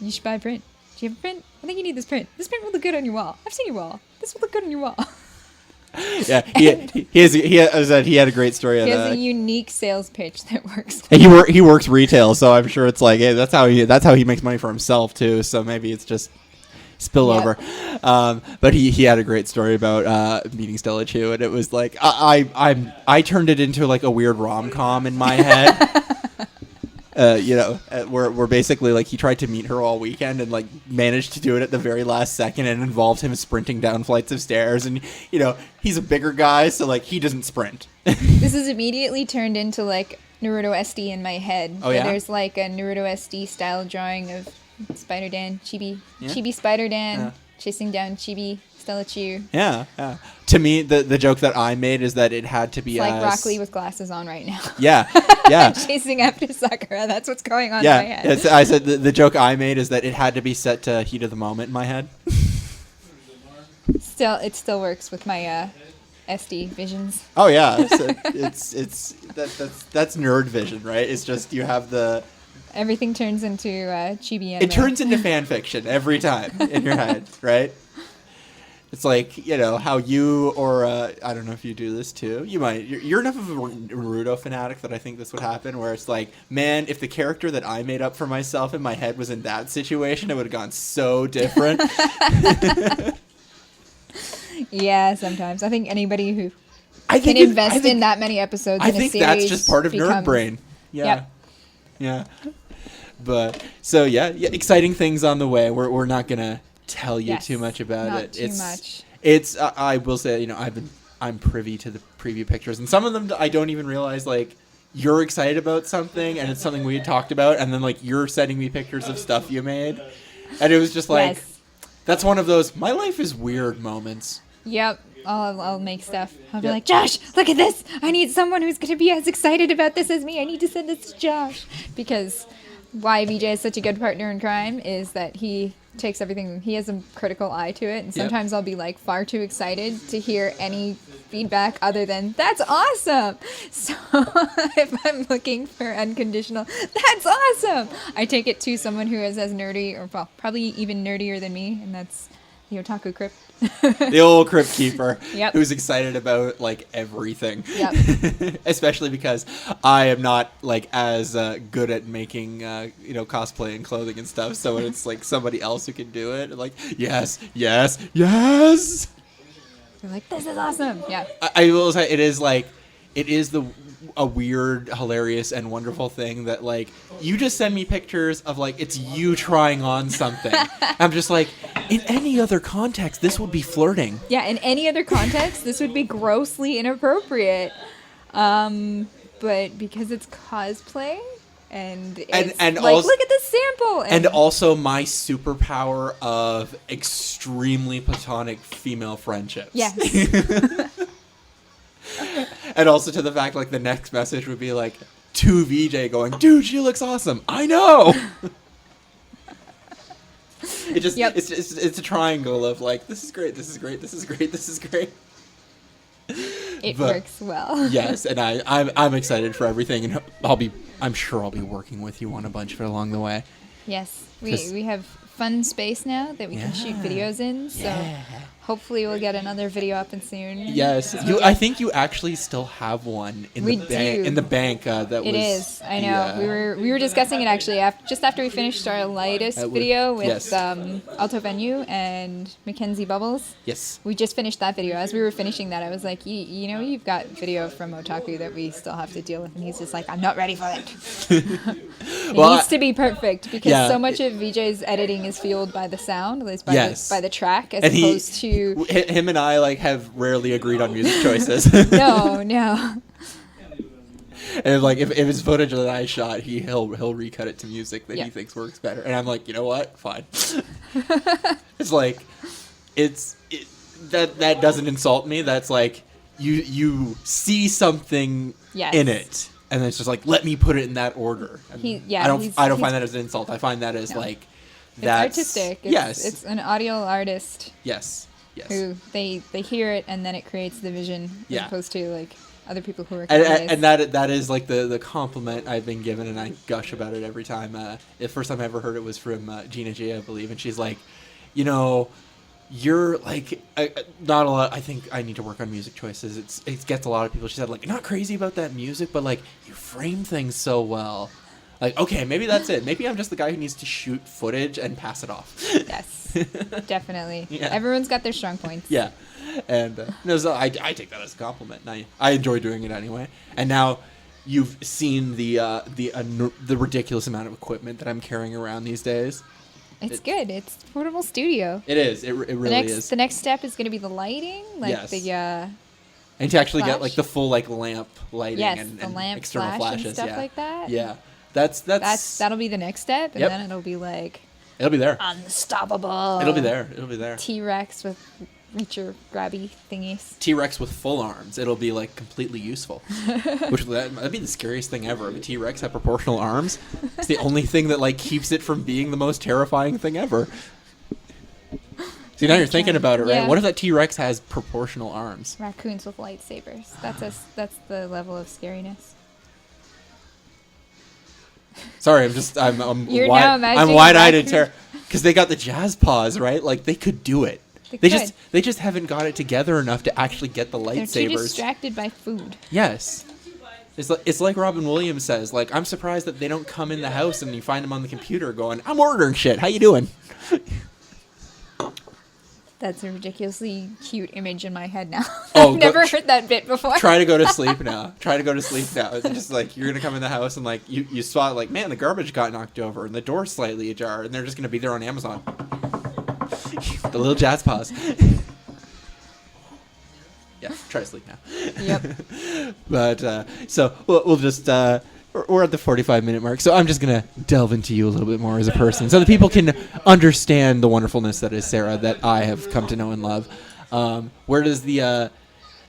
you should buy a print. Do you have a print? I think you need this print. This print will look good on your wall. I've seen your wall. This will look good on your wall. Yeah, he had a great story. He has a unique sales pitch that works. And he works retail, so I'm sure it's like, hey, that's how he makes money for himself too. So maybe it's just spillover. Yep. But he had a great story about meeting Stella-Chu, and it was like I turned it into like a weird rom-com in my head. Where basically he tried to meet her all weekend and managed to do it at the very last second, and involved him sprinting down flights of stairs, and he's a bigger guy, so he doesn't sprint. This is immediately turned into Naruto SD in my head. Oh yeah. There's a Naruto SD style drawing of Spider-Dan, Chibi Spider-Dan chasing down Chibi Stella-Chu. Yeah. To me, the joke that I made is that it had to be like Rock Lee with glasses on right now. Yeah. Chasing after Sakura. That's what's going on in my head. I said the joke I made is that it had to be set to heat of the moment in my head. It still works with my SD visions. Oh yeah, so that's nerd vision, right? It's just you have the Everything turns into chibi anime. it turns into fan fiction every time in your head, right? It's like, you know, how you or I don't know if you do this too. You might. You're enough of a Naruto fanatic that I think this would happen. Where it's like, man, if the character that I made up for myself in my head was in that situation, it would have gone so different. Yeah, sometimes I think anybody who can invest in that many episodes in a series, that's just part of nerd brain. Yeah. Yep. Yeah. But so yeah, exciting things on the way. We're not gonna tell you too much about not it. Too much. It's I will say, you know, I'm privy to the preview pictures, and some of them I don't even realize like you're excited about something, and it's something we had talked about, and then like you're sending me pictures of stuff you made, and it was just like that's one of those my life is weird moments. Yep. I'll make stuff. I'll be like, Josh, look at this. I need someone who's going to be as excited about this as me. I need to send this to Josh. Because why VJ is such a good partner in crime is that he takes everything, he has a critical eye to it. And sometimes I'll be like far too excited to hear any feedback other than, that's awesome. So if I'm looking for unconditional, that's awesome. I take it to someone who is as nerdy or well, probably even nerdier than me. And that's the Otaku Crypt. The old crypt keeper who's excited about like everything. Yep. Especially because I am not like as good at making you know, cosplay and clothing and stuff, so it's like somebody else who can do it, like yes you're like, this is awesome. Yeah. I will say it is a weird, hilarious, and wonderful thing that like you just send me pictures of like it's you trying on something. I'm just like, in any other context, this would be flirting. Yeah, in any other context, this would be grossly inappropriate. But because it's cosplay and it's and like, also, look at this sample. And also my superpower of extremely platonic female friendships. Yes. And also to the fact, like, the next message would be, like, to VJ going, dude, she looks awesome. I know. It just, it's a triangle of, like, this is great, this is great, this is great, this is great. It works well. Yes, and I'm excited for everything, and I'm sure I'll be working with you on a bunch of it along the way. Yes, we have fun space now that we can shoot videos in, so hopefully we'll get another video up and soon. Yes, I think you actually still have one in the bank. It is. I know. We were discussing it actually just after we finished our latest video with Alto Venue and Mackenzie Bubbles. Yes. We just finished that video. As we were finishing that, I was like, you know, you've got video from Otaku that we still have to deal with, and he's just like, I'm not ready for it. It needs to be perfect because so much of VJ's editing is fueled by the sound, at least by the track, as opposed to him and I like have rarely agreed on music choices. No. And like if it's footage that I shot, he'll recut it to music that he thinks works better, and I'm like, you know what? Fine. It's like that doesn't insult me. That's like you see something in it. And then it's just like, let me put it in that order. I don't find that as an insult. I find that as like that's artistic. It's an audio artist. Yes. Who they hear it and then it creates the vision as opposed to like other people who are and that is like the compliment I've been given, and I gush about it every time. The first time I ever heard it was from Gina G, I believe, and she's like, you know, you're like not a lot. I think I need to work on music choices. It gets a lot of people. She said like, not crazy about that music, but like you frame things so well. Like, okay, maybe that's it. Maybe I'm just the guy who needs to shoot footage and pass it off. Yes, definitely. Everyone's got their strong points. Yeah, and so I take that as a compliment. And I enjoy doing it anyway. And now you've seen the ridiculous amount of equipment that I'm carrying around these days. It's good. It's a portable studio. It is. It really is. The next step is going to be the lighting, and to actually get like the full like lamp lighting and lamp external flashes and stuff like that. Yeah. That'll be the next step, and then it'll be like it'll be there. Unstoppable. It'll be there. T-Rex with reacher grabby thingies. T-Rex with full arms. It'll be like completely useful. That'd be the scariest thing ever. If a T-Rex had proportional arms, it's the only thing that like keeps it from being the most terrifying thing ever. See, now you're thinking about it, right? Yeah. What if that T-Rex has proportional arms? Raccoons with lightsabers. That's the level of scariness. Sorry, I'm You're now imagining wide-eyed and raccoons. because they got the jazz paws, right? Like they could do it. They just haven't got it together enough to actually get the lightsabers. They're too distracted by food. Yes. It's like Robin Williams says, like, I'm surprised that they don't come in the house and you find them on the computer going, I'm ordering shit. How you doing? That's a ridiculously cute image in my head now. Oh, I've never heard that bit before. Try to go to sleep now. It's just like, you're going to come in the house and like, you spot like, man, the garbage got knocked over and the door's slightly ajar and they're just going to be there on Amazon. The little jazz paws. Yeah, try to sleep now. Yep. But, so we'll just, we're at the 45-minute mark, so I'm just going to delve into you a little bit more as a person so that people can understand the wonderfulness that is Sarah that I have come to know and love. Where does the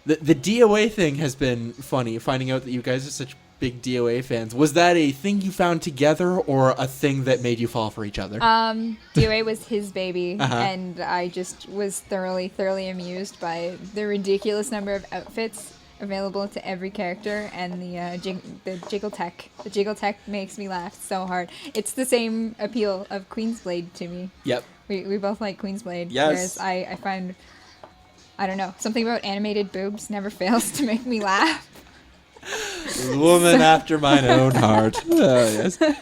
DOA thing has been funny, finding out that you guys are such big DOA fans. Was that a thing you found together or a thing that made you fall for each other? DOA was his baby, Uh-huh. and I just was thoroughly amused by the ridiculous number of outfits available to every character, and the jiggle tech. The jiggle tech makes me laugh so hard. It's the same appeal of Queensblade to me. Yep. We both like Queensblade. Yes. Whereas I find, I don't know, something about animated boobs never fails to make me laugh. Woman after mine own heart. Oh, yes. The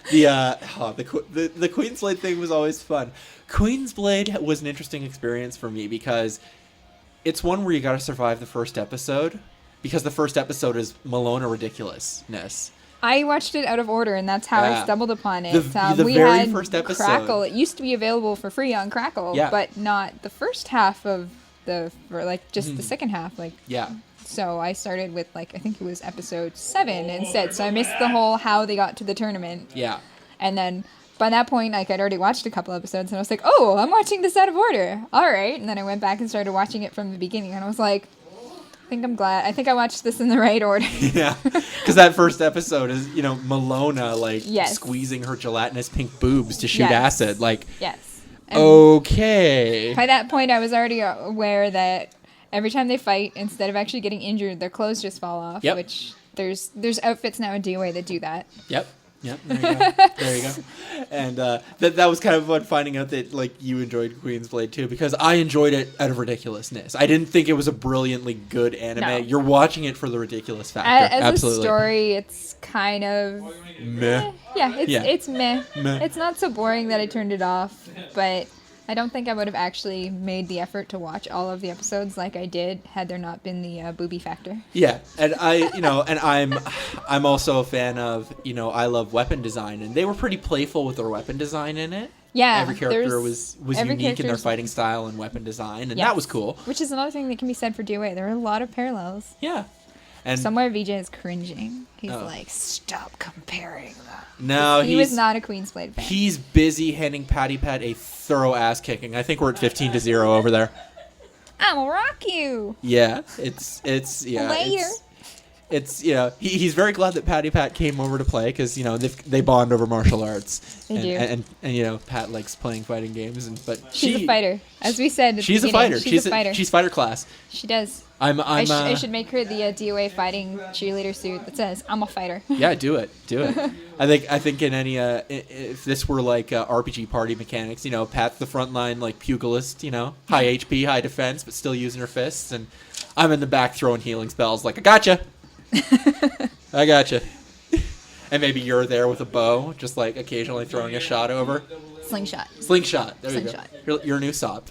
Queensblade thing was always fun. Queensblade was an interesting experience for me because it's one where you got to survive the first episode, because the first episode is Malona ridiculousness. I watched it out of order, and that's how I stumbled upon it. The we very had first episode. Crackle. It used to be available for free on Crackle, but not the first half of the second half. Yeah. So I started with, I think it was episode 7 instead. So I missed the whole how they got to the tournament. Yeah. And then by that point, I'd already watched a couple episodes, and I was like, oh, I'm watching this out of order. All right. And then I went back and started watching it from the beginning, and I was like, I think I watched this in the right order. Yeah. Because that first episode is, Malona, squeezing her gelatinous pink boobs to shoot acid. Yes. And okay. By that point, I was already aware that every time they fight, instead of actually getting injured, their clothes just fall off. Yep. Which there's outfits now in DOA that do that. Yep. There you go. And that was kind of fun finding out that you enjoyed Queensblade too, because I enjoyed it out of ridiculousness. I didn't think it was a brilliantly good anime. No. You're watching it for the ridiculous factor. As Absolutely. a story, it's kind of meh. It's meh. It's not so boring that I turned it off, but I don't think I would have actually made the effort to watch all of the episodes like I did had there not been the booby factor. Yeah, and I'm also a fan of, I love weapon design, and they were pretty playful with their weapon design in it. Yeah, every character was unique in their fighting style and weapon design, and that was cool. Which is another thing that can be said for DOA. There are a lot of parallels. Yeah. And somewhere VJ is cringing. He's like, stop comparing them. No, he was not a Queensblade fan. He's busy handing Patty Pat a thorough ass kicking. I think we're at 15-0 over there. I'll rock you. Yeah, it's later. It's he's very glad that Patty Pat came over to play because they bond over martial arts. They do. And Pat likes playing fighting games, but she's a fighter, as we said. She's a fighter. She's a fighter. She's fighter class. She does. I should make her the DOA fighting cheerleader suit that says "I'm a fighter." Yeah, do it. I think in any if this were like RPG party mechanics, Pat's the frontline pugilist, high HP, high defense, but still using her fists, and I'm in the back throwing healing spells. I gotcha. I gotcha. And maybe you're there with a bow, just occasionally throwing a shot over. Slingshot. There you go. Your new SOP.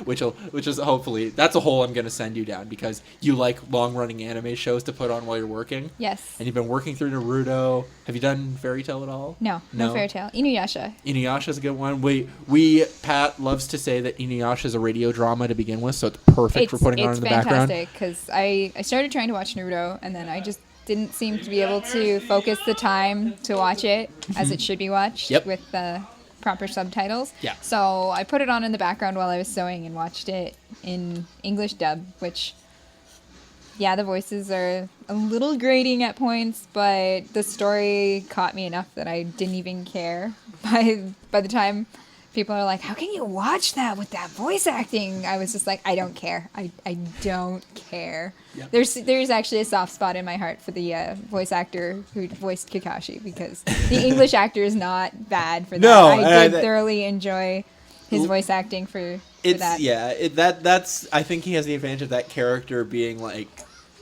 Which is hopefully, that's a hole I'm going to send you down because you like long-running anime shows to put on while you're working. Yes. And you've been working through Naruto. Have you done Fairy Tail at all? No Fairy Tail. Inuyasha's a good one. Pat loves to say that Inuyasha's a radio drama to begin with, so it's perfect for putting on in the background. It's fantastic because I started trying to watch Naruto, and then I just didn't seem to be able to focus the time to watch it as it should be watched with the proper subtitles. Yeah. So I put it on in the background while I was sewing and watched it in English dub, which, the voices are a little grating at points, but the story caught me enough that I didn't even care by the time people are like, how can you watch that with that voice acting? I was just like, I don't care. I don't care. Yep. There's actually a soft spot in my heart for the voice actor who voiced Kakashi, because the English actor is not bad for that. No, I did thoroughly enjoy his voice acting for that. Yeah, that's I think he has the advantage of that character being like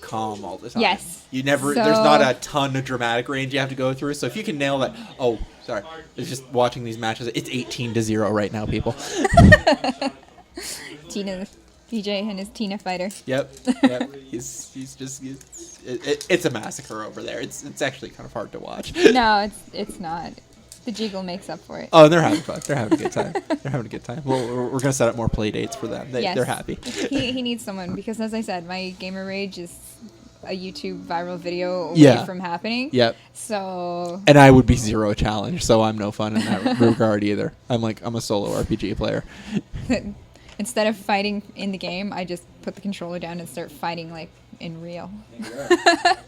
calm all the time. Yes. There's not a ton of dramatic range you have to go through. So if you can nail that, sorry, it's just watching these matches. It's 18-0 right now, people. DJ and his Tina fighter. Yep. It's a massacre over there. It's actually kind of hard to watch. No, it's not. The jiggle makes up for it. Oh, and they're having fun. They're having a good time. Well, we're gonna set up more play dates for them. They're happy. He needs someone, because, as I said, my gamer rage is a YouTube viral video away from happening. Yep. So. And I would be zero challenge, so I'm no fun in that regard either. I'm a solo RPG player. Instead of fighting in the game, I just put the controller down and start fighting like in real. There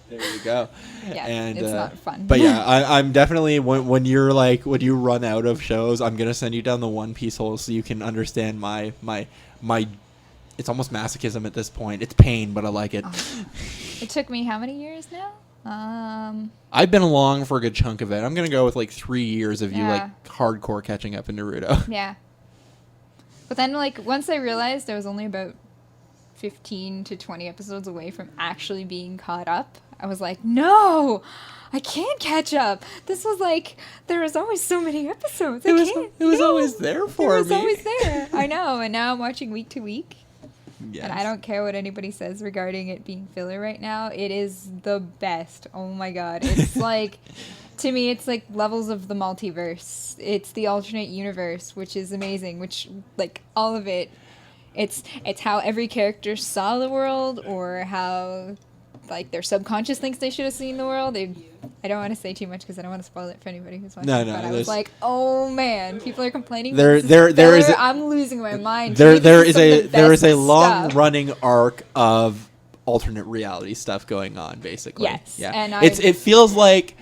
you go. Yeah, and, it's not fun. But yeah, I'm definitely when you run out of shows, I'm gonna send you down the One Piece hole so you can understand my. It's almost masochism at this point. It's pain, but I like it. Oh. It took me how many years now? I've been along for a good chunk of it. I'm gonna go with like 3 years of you like hardcore catching up in Naruto. Yeah. But then, like, once I realized I was only about 15 to 20 episodes away from actually being caught up, I was like, no, I can't catch up. This was like, there was always so many episodes. It was always there for me. It was always there. I know. And now I'm watching week to week. Yes. And I don't care what anybody says regarding it being filler right now. It is the best. Oh my God. It's like, to me, it's like levels of the multiverse. It's the alternate universe, which is amazing, which, like, all of it, it's how every character saw the world, or how, like, their subconscious thinks they should have seen the world. I don't want to say too much because I don't want to spoil it for anybody who's watching. No, but I was like, oh man, people are complaining. I'm losing my mind. There is a long running arc of alternate reality stuff going on, basically. Yes, yeah. And it feels like.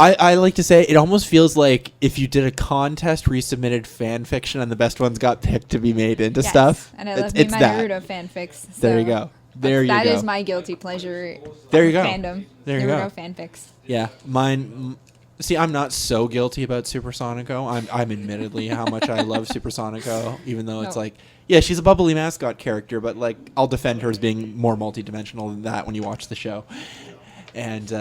I like to say it almost feels like if you did a contest where you submitted fan fiction and the best ones got picked to be made into stuff. And I love me my Naruto fanfics. So there you go. That is my guilty pleasure. There you go. Fandom. There you Naruto go. fanfics. Yeah, mine. See, I'm not so guilty about Supersonico. I'm admittedly how much I love Supersonico, even though it's like, yeah, she's a bubbly mascot character, but like I'll defend her as being more multidimensional than that when you watch the show. And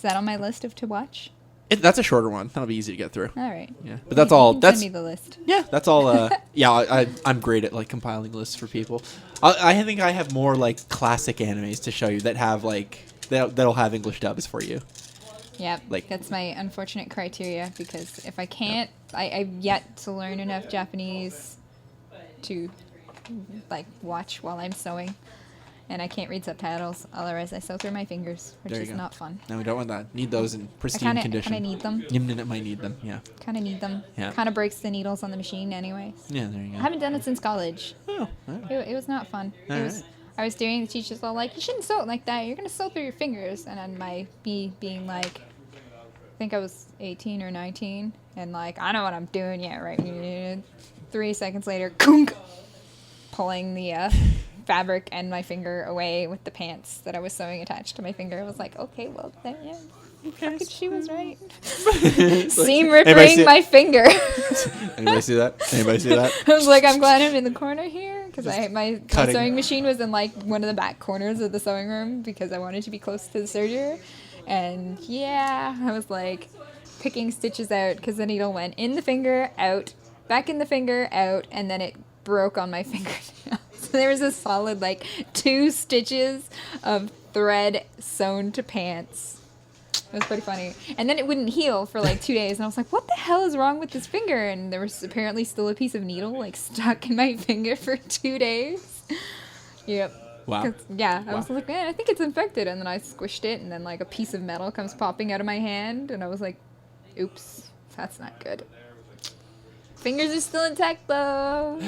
is that on my list of to watch? That's a shorter one. That'll be easy to get through. All right. Yeah, but that's all. Send me the list. Yeah, that's all. Yeah, I'm great at like compiling lists for people. I think I have more like classic animes to show you that have like that'll have English dubs for you. Yep. Like that's my unfortunate criteria, because if I can't, I've yet to learn enough Japanese to like watch while I'm sewing. And I can't read subtitles, otherwise I sew through my fingers, which is not fun. No, we don't want that. Need those in pristine condition. I kind of need them. You might need them, yeah. Kind of need them. Yeah. Kind of breaks the needles on the machine anyways. Yeah, there you go. I haven't done it since college. Oh, right. It was not fun. I was doing, the teachers all like, you shouldn't sew it like that. You're going to sew through your fingers. And then being like, I think I was 18 or 19. And like, I know what I'm doing. Yeah, right. 3 seconds later, kunk, pulling the fabric and my finger away with the pants that I was sewing attached to my finger. I was like, okay, well, then, yeah. Okay. She was right. Seam ripping my finger. Anybody see that? I was like, I'm glad I'm in the corner here, because my sewing machine was in like one of the back corners of the sewing room because I wanted to be close to the serger. And yeah, I was like picking stitches out because the needle went in the finger, out, back in the finger, out, and then it broke on my fingernail. So there was a solid like 2 stitches of thread sewn to pants. It was pretty funny. And then it wouldn't heal for like 2 days. And I was like, what the hell is wrong with this finger? And there was apparently still a piece of needle like stuck in my finger for 2 days. Yep. Wow. Yeah. I was like, man, I think it's infected. And then I squished it, and then like a piece of metal comes popping out of my hand. And I was like, oops, that's not good. Fingers are still intact, though.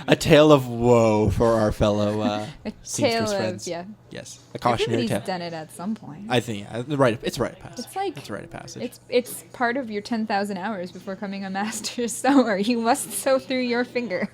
A tale of woe for our fellow A seamstress tale friends. of, yeah. Yes, a cautionary tale. Everybody's done it at some point. I think it's right of passage. It's like it's a rite of passage. It's part of your 10,000 hours before becoming a master sewer. You must sew through your finger.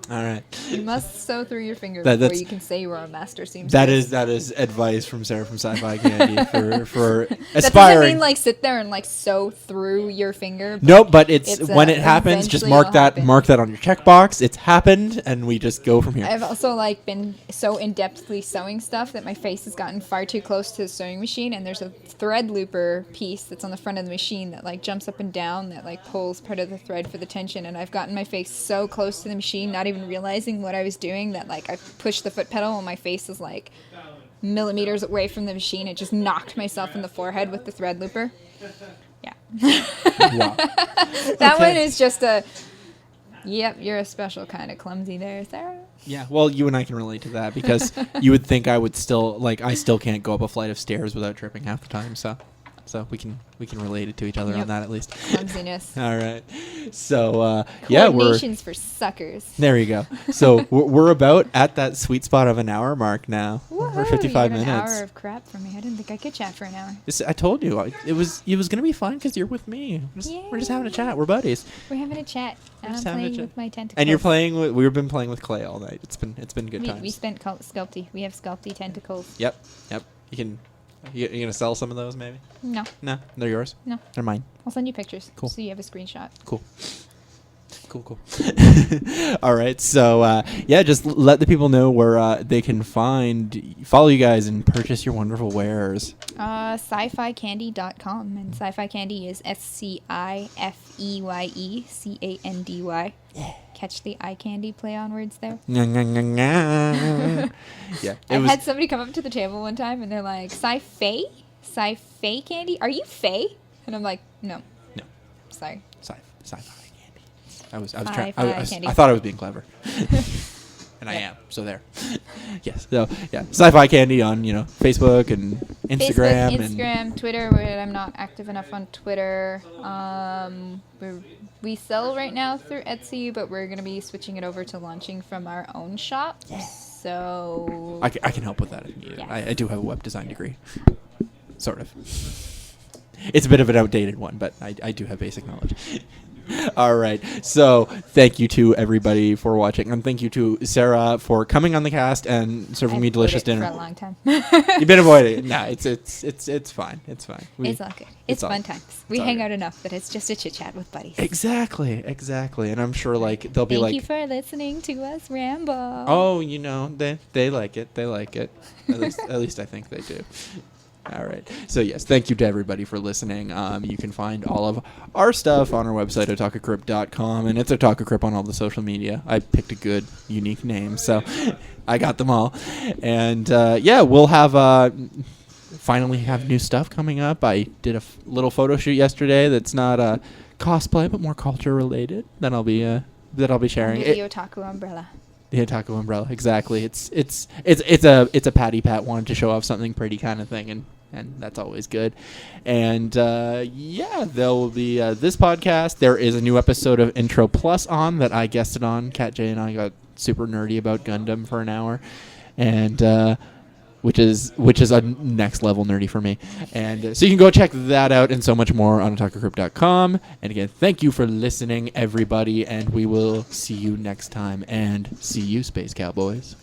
All right. You must sew through your finger before you can say you are a master seamstress. That is advice from Sarah from Sci-Fi Candy for That aspiring. doesn't mean like sit there and like sew through your finger. Nope, but it's when it happens, just eventually it'll happen. mark that on your checkbox. It's happened, and we just go from here. I've also like been so in-depthly sewing stuff that my face has gotten far too close to the sewing machine, and there's a thread looper piece that's on the front of the machine that like jumps up and down that like pulls part of the thread for the tension, and I've gotten my face so close to the machine, not even realizing what I was doing, that like I pushed the foot pedal and my face is like millimeters away from the machine. It just knocked myself in the forehead with the thread looper. Yeah. Wow. That one is just a, yep, you're a special kind of clumsy there, Sarah. Yeah, well, you and I can relate to that because you would think I would still I still can't go up a flight of stairs without tripping half the time. So we can relate it to each other on that at least. Clumsiness. All right. So yeah, Coordination's for suckers. There you go. So we're about at that sweet spot of an hour mark now. Woohoo, We're 55 you got minutes. An hour of crap for me. I didn't think I could chat for an hour. I told you it was gonna be fun because you're with me. We're just having a chat. We're buddies. We're having a chat. And I'm just having a playing chat. with my tentacles. And you're playing with. We've been playing with clay all night. It's been good times. We spent sculpty. We have sculpty tentacles. Yep. You can. You gonna sell some of those maybe? No. No, they're yours. No. They're mine. I'll send you pictures. Cool. So you have a screenshot. Cool. All right. So yeah, just let the people know where they can follow you guys and purchase your wonderful wares. Scifeyecandy.com, and Scifeyecandy is SCIFEYECANDY. Yeah. Catch the eye candy play on words there. Yeah. I had somebody come up to the table one time and they're like, Sci-Fae candy? Are you Fae? And I'm like, no. Sorry. Sci-fi candy. I was trying. Candy. I thought I was being clever. And I am. So there. Yes. So yeah, Sci-Fi Candy on Facebook and Instagram. Instagram, Twitter. But I'm not active enough on Twitter. We sell right now through Etsy, but we're gonna be switching it over to launching from our own shop. Yeah. So I can help with that if needed. Yeah. I do have a web design degree. Sort of. It's a bit of an outdated one, but I do have basic knowledge. All right. So thank you to everybody for watching, and thank you to Sarah for coming on the cast and serving me delicious dinner. For a long time. You've been avoiding it. No, it's fine. It's fine. It's all good. It's fun times. We hang out enough that it's just a chit chat with buddies. Exactly. And I'm sure they'll be like, thank you for listening to us ramble. oh, they like it. They like it. At least I think they do. All right. So, yes, thank you to everybody for listening. You can find all of our stuff on our website, otakukrypt.com, and it's Otaku Crypt on all the social media. I picked a good, unique name, so I got them all. And, yeah, we'll have finally have new stuff coming up. I did a little photo shoot yesterday that's not cosplay, but more culture-related that I'll be sharing. Under the Otaku umbrella. The Otaku umbrella, exactly. It's a patty pat wanted to show off something pretty kind of thing, and that's always good. And yeah, there will be this podcast. There is a new episode of Intro Plus on that I guested on. Kat J and I got super nerdy about Gundam for an hour, and which is a next level nerdy for me. And so you can go check that out and so much more on otakukrypt.com. And again, thank you for listening, everybody, and we will see you next time. And see you, Space Cowboys.